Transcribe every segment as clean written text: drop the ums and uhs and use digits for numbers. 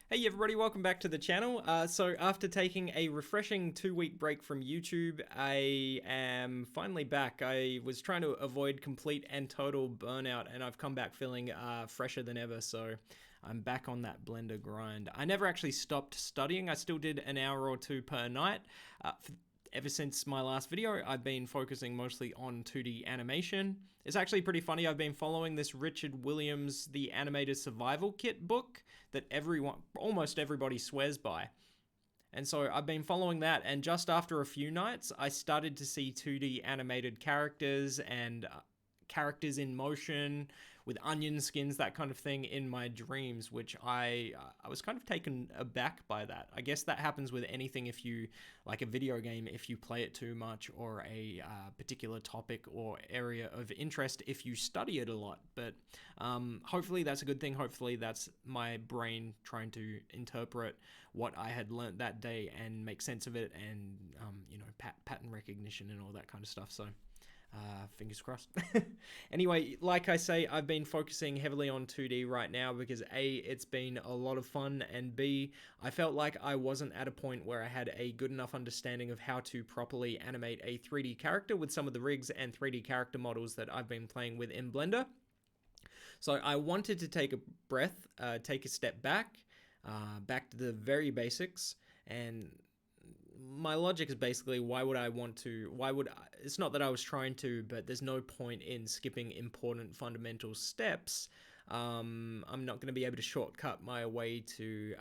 Hey everybody, welcome back to the channel. So after taking a refreshing 2-week break from YouTube, I am finally back. I was trying to avoid complete and total burnout, and I've come back feeling fresher than ever, so I'm back on that Blender grind. I never actually stopped studying. I still did an hour or two per night. Ever since my last video, I've been focusing mostly on 2D animation. It's actually pretty funny. I've been following this Richard Williams, the Animator Survival Kit book that almost everybody swears by. And so I've been following that, and just after a few nights, I started to see 2D animated characters and characters in motion with onion skins, that kind of thing, in my dreams, which I was kind of taken aback by that. I guess that happens with anything, if you like a video game, if you play it too much, or a particular topic or area of interest if you study it a lot. But hopefully that's a good thing. Hopefully that's my brain trying to interpret what I had learnt that day and make sense of it, and pattern recognition and all that kind of stuff. So fingers crossed. Anyway, like I say, I've been focusing heavily on 2D right now because A, it's been a lot of fun, and B, I felt like I wasn't at a point where I had a good enough understanding of how to properly animate a 3D character with some of the rigs and 3D character models that I've been playing with in Blender. So I wanted to take a breath, take a step back, back to the very basics, and my logic is basically, it's not that I was trying to, but there's no point in skipping important fundamental steps. I'm not going to be able to shortcut my way to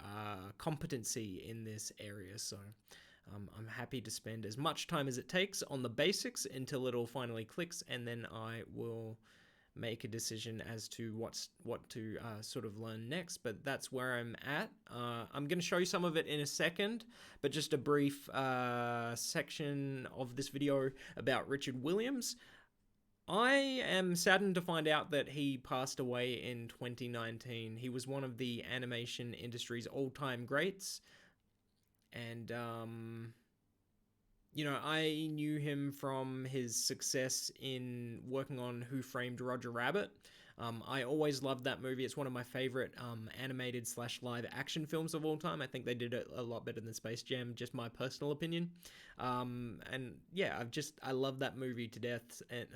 competency in this area, so I'm happy to spend as much time as it takes on the basics until it all finally clicks, and then I will make a decision as to what to sort of learn next. But that's where I'm at. I'm going to show you some of it in a second, but just a brief section of this video about Richard Williams. I am saddened to find out that he passed away in 2019. He was one of the animation industry's all-time greats, and I knew him from his success in working on Who Framed Roger Rabbit. I always loved that movie. It's one of my favorite animated / live action films of all time. I think they did it a lot better than Space Jam, just my personal opinion. And yeah, I love that movie to death. And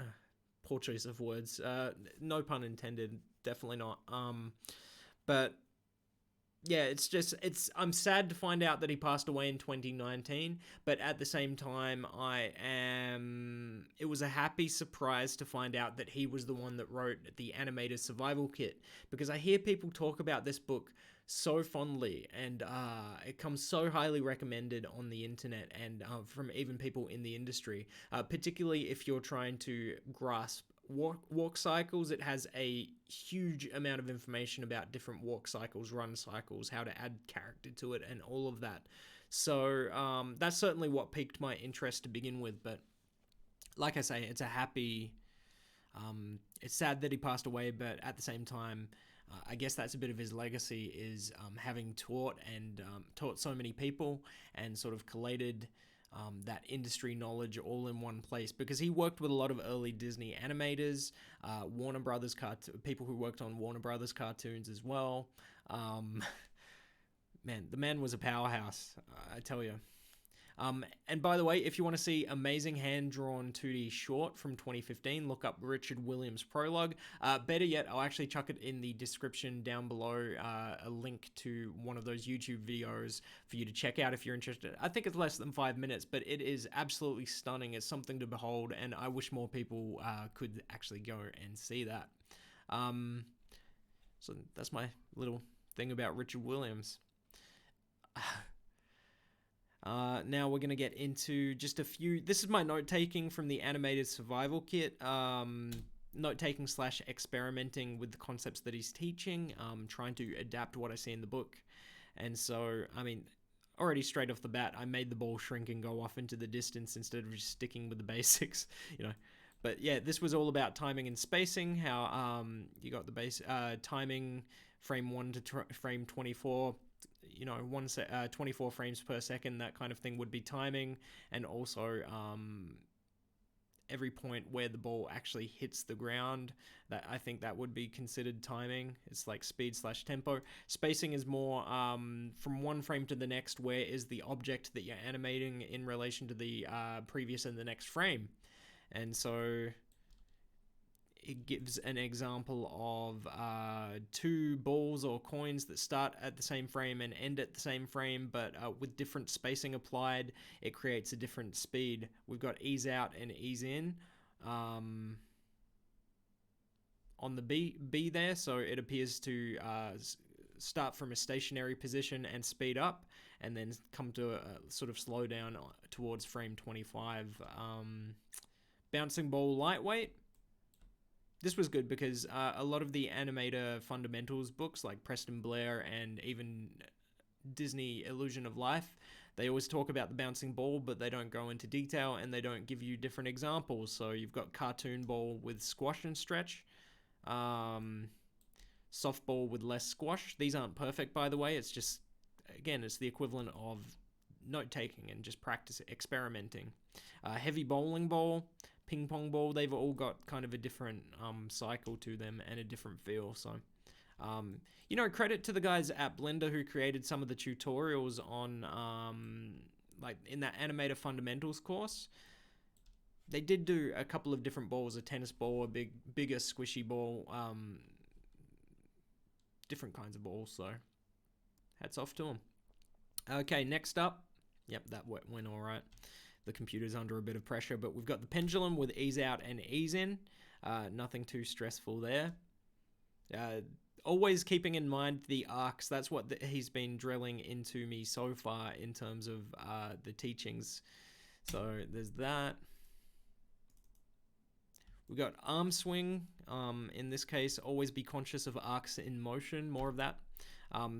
poor choice of words. No pun intended. Definitely not. But yeah, I'm sad to find out that he passed away in 2019, but at the same time, it was a happy surprise to find out that he was the one that wrote the Animator Survival Kit, because I hear people talk about this book so fondly, and it comes so highly recommended on the internet, and from even people in the industry, particularly if you're trying to grasp walk cycles. It has a huge amount of information about different walk cycles, run cycles, how to add character to it, and all of that. So that's certainly what piqued my interest to begin with. But like I say, it's sad that he passed away, but at the same time, I guess that's a bit of his legacy, is having taught so many people, and sort of collated that industry knowledge all in one place, because he worked with a lot of early Disney animators, Warner Brothers people who worked on Warner Brothers cartoons as well. Man, the man was a powerhouse, I tell you. And by the way, if you want to see amazing hand-drawn 2D short from 2015, look up Richard Williams' prologue. Better yet, I'll actually chuck it in the description down below, a link to one of those YouTube videos for you to check out if you're interested. I think it's less than 5 minutes, but it is absolutely stunning. It's something to behold, and I wish more people could actually go and see that. So that's my little thing about Richard Williams. Now we're going to get into just a few. This is my note-taking from the Animated Survival Kit. Note-taking / experimenting with the concepts that he's teaching, trying to adapt what I see in the book. And so, I mean, already straight off the bat, I made the ball shrink and go off into the distance instead of just sticking with the basics, But yeah, this was all about timing and spacing, how you got the base timing, frame 1 to frame 24, 24 frames per second, that kind of thing would be timing. And also every point where the ball actually hits the ground. That I think that would be considered timing. It's like speed slash tempo. Spacing is more from one frame to the next. Where is the object that you're animating in relation to the previous and the next frame? And so it gives an example of two balls or coins that start at the same frame and end at the same frame, but with different spacing applied, it creates a different speed. We've got ease out and ease in on the B there, so it appears to start from a stationary position and speed up, and then come to a sort of slow down towards frame 25. Bouncing ball lightweight. This was good because a lot of the Animator fundamentals books, like Preston Blair and even Disney Illusion of Life, they always talk about the bouncing ball, but they don't go into detail and they don't give you different examples. So you've got cartoon ball with squash and stretch, softball with less squash. These aren't perfect, by the way. It's just, again, it's the equivalent of note-taking and just practice experimenting. Heavy bowling ball, ping pong ball, they've all got kind of a different cycle to them and a different feel. So, credit to the guys at Blender who created some of the tutorials on, like in that Animator Fundamentals course. They did do a couple of different balls, a tennis ball, a bigger squishy ball, different kinds of balls. So, hats off to them. Okay, next up. Yep, that went all right. The computer's under a bit of pressure, but we've got the pendulum with ease out and ease in. Nothing too stressful there. Always keeping in mind the arcs. That's what he's been drilling into me so far in terms of the teachings. So there's that. We've got arm swing. In this case, always be conscious of arcs in motion. More of that.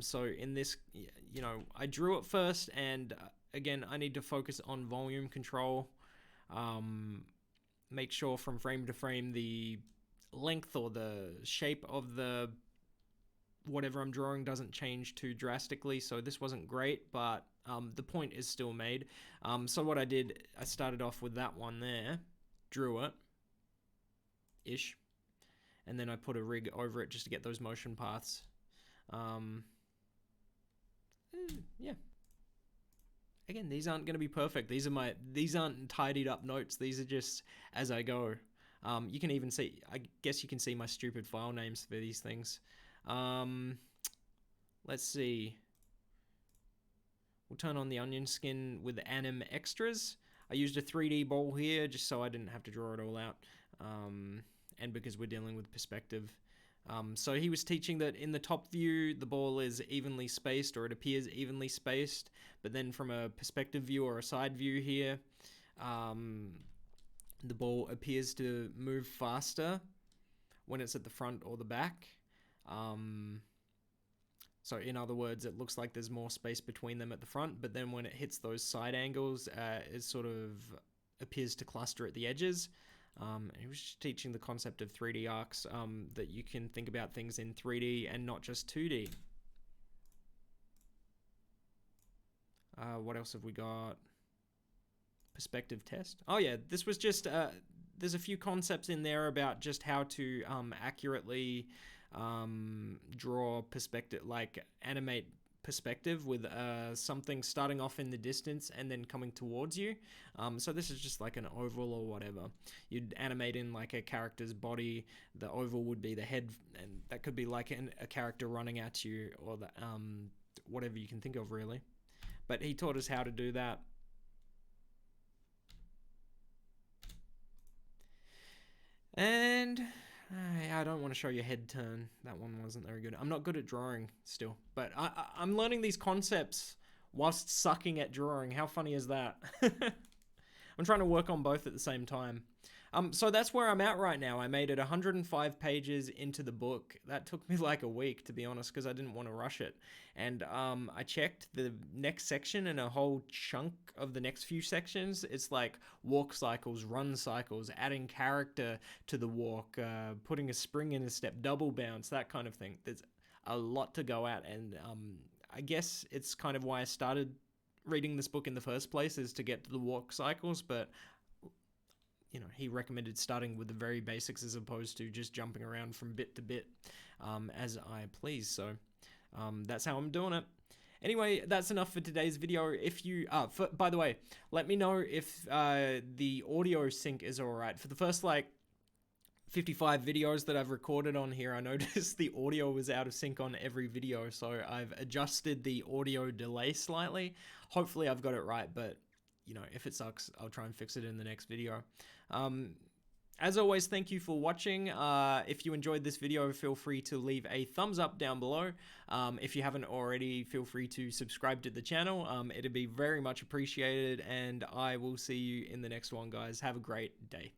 So in this, I drew it first, and again, I need to focus on volume control. Make sure from frame to frame the length or the shape of the whatever I'm drawing doesn't change too drastically. So this wasn't great, but the point is still made. So what I did, I started off with that one there, drew it, ish, and then I put a rig over it just to get those motion paths. Yeah. Again, these aren't going to be perfect. These aren't tidied up notes. These are just as I go. You can even see, I guess you can see my stupid file names for these things. Let's see. We'll turn on the onion skin with the Anim Extras. I used a 3D ball here just so I didn't have to draw it all out. And because we're dealing with perspective. So he was teaching that in the top view, the ball is evenly spaced, or it appears evenly spaced. But then from a perspective view or a side view here, the ball appears to move faster when it's at the front or the back. So in other words, it looks like there's more space between them at the front, but then when it hits those side angles, it sort of appears to cluster at the edges. He was just teaching the concept of 3D arcs, that you can think about things in 3D and not just 2D. What else have we got? Perspective test. Oh yeah, this was just, there's a few concepts in there about just how to accurately draw perspective, like animate perspective with something starting off in the distance and then coming towards you. So this is just like an oval or whatever. You'd animate in like a character's body. The oval would be the head, and that could be like a character running at you, or the whatever you can think of really. But he taught us how to do that. And I don't want to show you head turn. That one wasn't very good. I'm not good at drawing still, but I'm learning these concepts whilst sucking at drawing. How funny is that? I'm trying to work on both at the same time. So that's where I'm at right now. I made it 105 pages into the book. That took me like a week, to be honest, because I didn't want to rush it. And I checked the next section, and a whole chunk of the next few sections, it's like walk cycles, run cycles, adding character to the walk, putting a spring in a step, double bounce, that kind of thing. There's a lot to go at, and I guess it's kind of why I started reading this book in the first place, is to get to the walk cycles, but he recommended starting with the very basics as opposed to just jumping around from bit to bit as I please. So that's how I'm doing it. Anyway, that's enough for today's video. If you, by the way, let me know if the audio sync is alright. For the first, 55 videos that I've recorded on here, I noticed the audio was out of sync on every video, so I've adjusted the audio delay slightly. Hopefully I've got it right, but, if it sucks, I'll try and fix it in the next video. As always, thank you for watching. If you enjoyed this video, feel free to leave a thumbs up down below. If you haven't already, feel free to subscribe to the channel. It'd be very much appreciated, and I will see you in the next one, guys. Have a great day.